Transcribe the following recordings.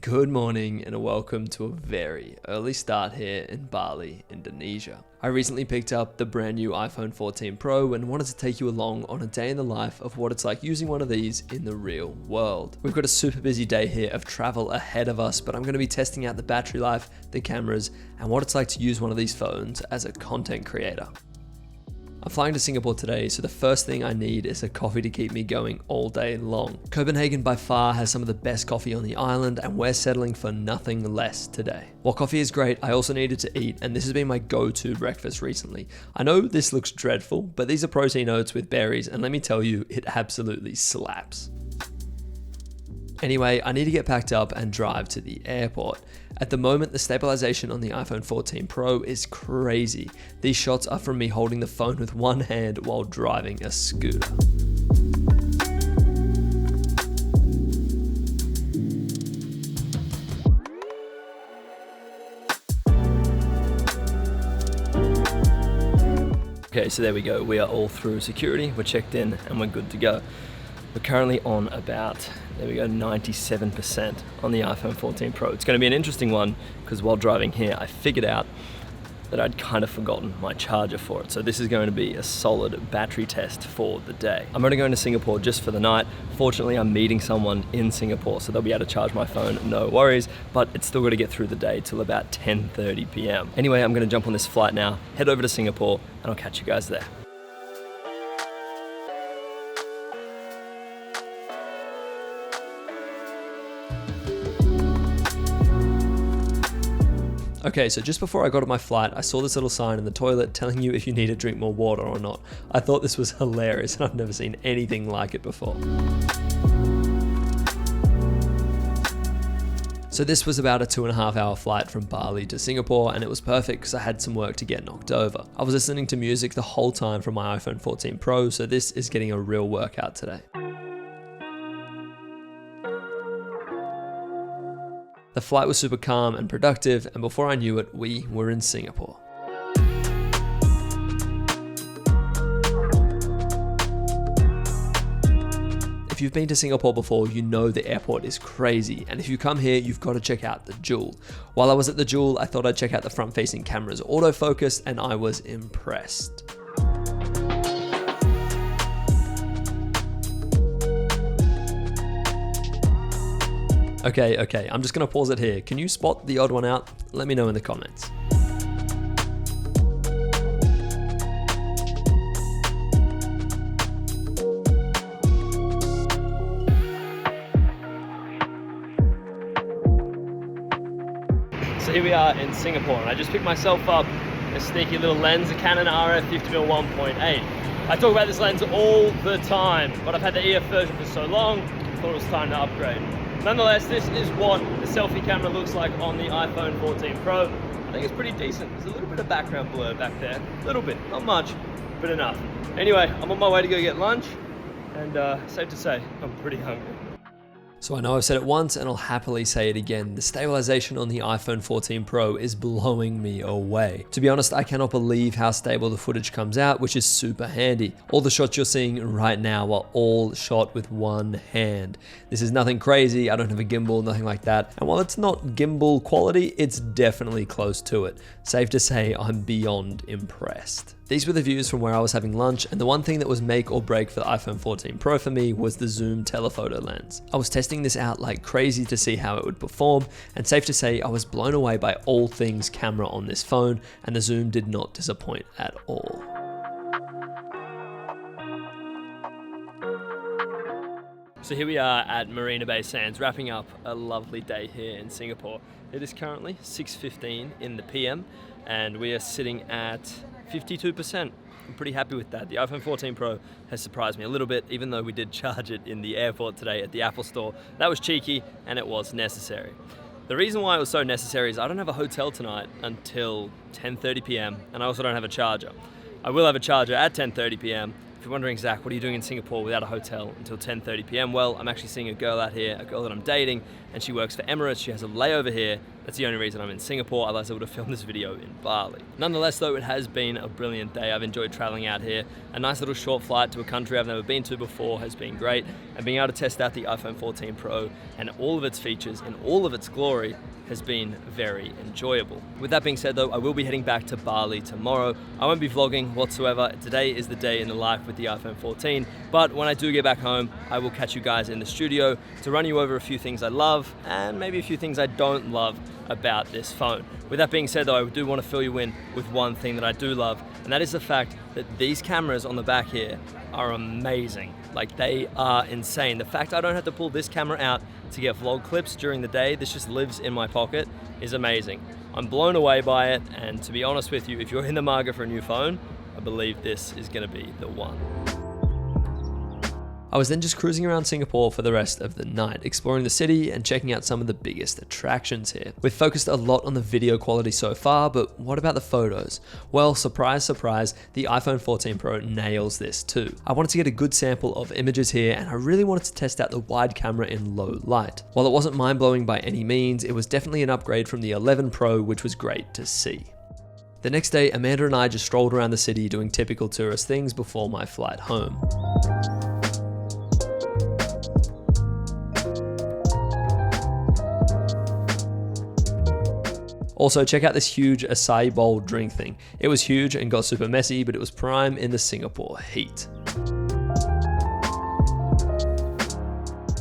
Good morning and welcome to a very early start here in Bali, Indonesia. I recently picked up the brand new iPhone 14 Pro and wanted to take you along on a day in the life of what it's like using one of these in the real world. We've got a super busy day here of travel ahead of us, but I'm going to be testing out the battery life, the cameras, and what it's like to use one of these phones as a content creator. I'm flying to Singapore today, so the first thing I need is a coffee to keep me going all day long. Copenhagen by far has some of the best coffee on the island, and we're settling for nothing less today. While coffee is great, I also needed to eat, and this has been my go-to breakfast recently. I know this looks dreadful, but these are protein oats with berries, and let me tell you, it absolutely slaps. Anyway, I need to get packed up and drive to the airport. At the moment, the stabilization on the iPhone 14 Pro is crazy. These shots are from me holding the phone with one hand while driving a scooter. Okay, so there we go. We are all through security, we're checked in, and we're good to go. We're currently on about, 97% on the iPhone 14 Pro. It's going to be an interesting one because while driving here, I figured out that I'd kind of forgotten my charger for it. So this is going to be a solid battery test for the day. I'm only going to Singapore just for the night. Fortunately, I'm meeting someone in Singapore, so they'll be able to charge my phone, no worries, but it's still got to get through the day till about 10:30 p.m. Anyway, I'm going to jump on this flight now, head over to Singapore, and I'll catch you guys there. Okay, so just before I got on my flight, I saw this little sign in the toilet telling you if you need to drink more water or not. I thought this was hilarious and I've never seen anything like it before. So this was about a 2.5 hour flight from Bali to Singapore, and it was perfect because I had some work to get knocked over. I was listening to music the whole time from my iPhone 14 Pro, so this is getting a real workout today. The flight was super calm and productive, and before I knew it, we were in Singapore. If you've been to Singapore before, you know the airport is crazy, and if you come here, you've got to check out the Jewel. While I was at the Jewel, I thought I'd check out the front-facing camera's autofocus, and I was impressed. Okay, I'm just going to pause it here. Can you spot the odd one out? Let me know in the comments. So here we are in Singapore, and I just picked myself up a sneaky little lens, a Canon RF 50mm 1.8. I talk about this lens all the time, but I've had the EF version for so long, thought it was time to upgrade. Nonetheless, this is what the selfie camera looks like on the iPhone 14 Pro. I think it's pretty decent. There's a little bit of background blur back there. A little bit, not much, but enough. Anyway, I'm on my way to go get lunch, and safe to say, I'm pretty hungry. So I know I've said it once and I'll happily say it again. The stabilization on the iPhone 14 Pro is blowing me away. To be honest, I cannot believe how stable the footage comes out, which is super handy. All the shots you're seeing right now are all shot with one hand. This is nothing crazy. I don't have a gimbal, nothing like that. And while it's not gimbal quality, it's definitely close to it. Safe to say, I'm beyond impressed. These were the views from where I was having lunch, and the one thing that was make or break for the iPhone 14 Pro for me was the zoom telephoto lens. I was testing this out like crazy to see how it would perform, and safe to say I was blown away by all things camera on this phone, and the zoom did not disappoint at all. So here we are at Marina Bay Sands, wrapping up a lovely day here in Singapore. It is currently 6:15 in the PM, and we are sitting at 52%. I'm pretty happy with that. The iPhone 14 Pro has surprised me a little bit, even though we did charge it in the airport today at the Apple store. That was cheeky, and it was necessary. The reason why it was so necessary is I don't have a hotel tonight until 10:30 p.m, and I also don't have a charger. I will have a charger at 10:30 p.m, If you're wondering, Zach, what are you doing in Singapore without a hotel until 10:30 p.m? Well, I'm actually seeing a girl out here, a girl that I'm dating, and she works for Emirates. She has a layover here. That's the only reason I'm in Singapore. Otherwise, I would have filmed this video in Bali. Nonetheless, though, it has been a brilliant day. I've enjoyed traveling out here. A nice little short flight to a country I've never been to before has been great, and being able to test out the iPhone 14 Pro and all of its features in all of its glory has been very enjoyable. With that being said, though, I will be heading back to Bali tomorrow. I won't be vlogging whatsoever. Today is the day in the life with the iPhone 14, but when I do get back home, I will catch you guys in the studio to run you over a few things I love and maybe a few things I don't love about this phone. With that being said, though, I do want to fill you in with one thing that I do love, and that is the fact that these cameras on the back here are amazing. Like, they are insane. The fact I don't have to pull this camera out to get vlog clips during the day, this just lives in my pocket, is amazing. I'm blown away by it, and to be honest with you, if you're in the market for a new phone, I believe this is going to be the one. I was then just cruising around Singapore for the rest of the night, exploring the city and checking out some of the biggest attractions here. We've focused a lot on the video quality so far, but what about the photos? Well, surprise, surprise, the iPhone 14 Pro nails this too. I wanted to get a good sample of images here, and I really wanted to test out the wide camera in low light. While it wasn't mind-blowing by any means, it was definitely an upgrade from the 11 Pro, which was great to see. The next day, Amanda and I just strolled around the city doing typical tourist things before my flight home. Also, check out this huge acai bowl drink thing. It was huge and got super messy, but it was prime in the Singapore heat.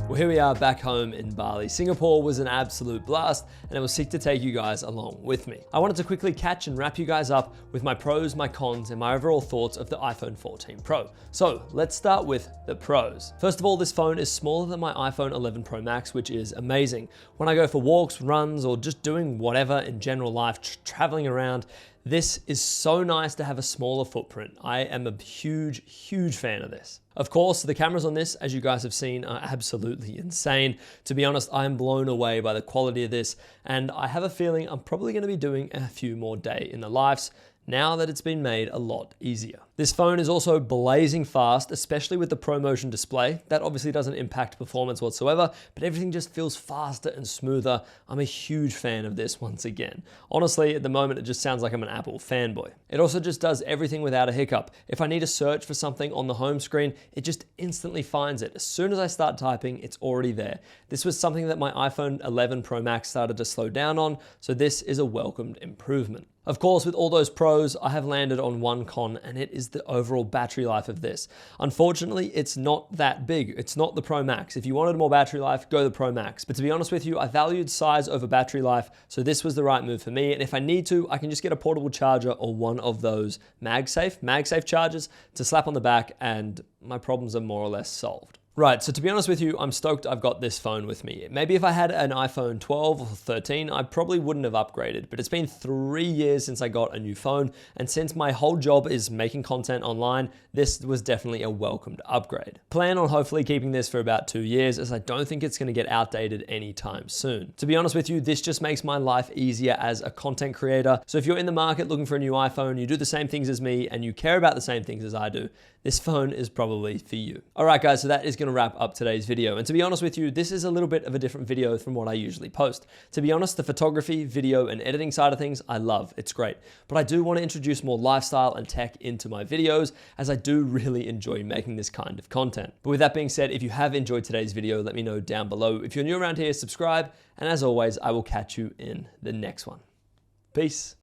Well, here we are back home in Bali. Singapore was an absolute blast, and I was sick to take you guys along with me. I wanted to quickly catch and wrap you guys up with my pros, my cons, and my overall thoughts of the iPhone 14 Pro. So let's start with the pros. First of all, this phone is smaller than my iPhone 11 Pro Max, which is amazing. When I go for walks, runs, or just doing whatever in general life, traveling around, this is so nice to have a smaller footprint. I am a huge, huge fan of this. Of course, the cameras on this, as you guys have seen, are absolutely insane. To be honest, I'm blown away by the quality of this, and I have a feeling I'm probably going to be doing a few more day in the lives now that it's been made a lot easier. This phone is also blazing fast, especially with the ProMotion display. That obviously doesn't impact performance whatsoever, but everything just feels faster and smoother. I'm a huge fan of this once again. Honestly, at the moment, it just sounds like I'm an Apple fanboy. It also just does everything without a hiccup. If I need to search for something on the home screen, it just instantly finds it. As soon as I start typing, it's already there. This was something that my iPhone 11 Pro Max started to slow down on, so this is a welcomed improvement. Of course, with all those pros, I have landed on one con, and it is the overall battery life of this. Unfortunately, it's not that big. It's not the Pro Max. If you wanted more battery life, go the Pro Max. But to be honest with you, I valued size over battery life, so this was the right move for me. And if I need to, I can just get a portable charger or one of those MagSafe chargers to slap on the back, and my problems are more or less solved. Right, so to be honest with you, I'm stoked I've got this phone with me. Maybe if I had an iPhone 12 or 13, I probably wouldn't have upgraded, but it's been 3 years since I got a new phone, and since my whole job is making content online, this was definitely a welcomed upgrade. Plan on hopefully keeping this for about 2 years, as I don't think it's gonna get outdated anytime soon. To be honest with you, this just makes my life easier as a content creator. So if you're in the market looking for a new iPhone, you do the same things as me, and you care about the same things as I do, this phone is probably for you. All right, guys, so that is gonna wrap up today's video. And to be honest with you, this is a little bit of a different video from what I usually post. To be honest, the photography, video, and editing side of things, I love. It's great. But I do want to introduce more lifestyle and tech into my videos, as I do really enjoy making this kind of content. But with that being said, if you have enjoyed today's video, let me know down below. If you're new around here, subscribe. And as always, I will catch you in the next one. Peace.